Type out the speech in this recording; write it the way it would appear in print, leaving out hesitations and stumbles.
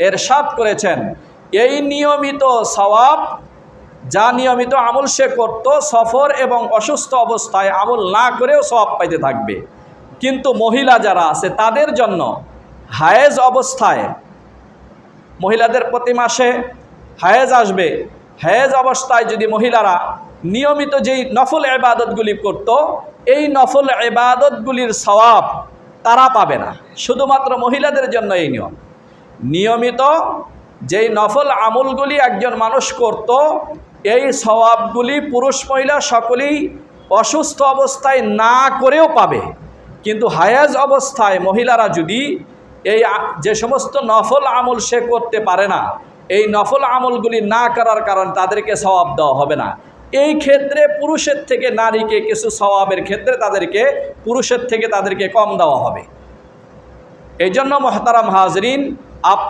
এরশাদ করেছেন, এই নিয়মিত সওয়াব, যা নিয়মিত আমল সে করত, সফর এবং অসুস্থ অবস্থায় আমল না করেও সওয়াব পাইতে থাকবে। কিন্তু মহিলা যারা আছে তাদের জন্য হায়েজ অবস্থায়, মহিলাদের প্রতি মাসে হায়েজ আসবে, হায়েজ অবস্থায় যদি মহিলারা নিয়মিত যেই নফল ইবাদতগুলি করত, এই নফল ইবাদতগুলির সওয়াব তারা পাবে না। শুধুমাত্র মহিলাদের জন্য এই নিয়ম। নিয়মিত যেই নফল আমলগুলি একজন মানুষ করত, এই সওয়াবগুলি পুরুষ মহিলা সকলেই অসুস্থ অবস্থায় না করেও পাবে। কিন্তু হায়াজ অবস্থায় মহিলারা যদি এই যে সমস্ত নফল আমল সে করতে পারে না, এই নফল আমলগুলি না করার কারণে তাদেরকে সওয়াব দেওয়া হবে না। এই ক্ষেত্রে পুরুষের থেকে নারীকে কিছু সওয়াবের ক্ষেত্রে পুরুষের থেকে তাদেরকে কম দেওয়া হবে। এই জন্য মুহতারাম হাজরিন,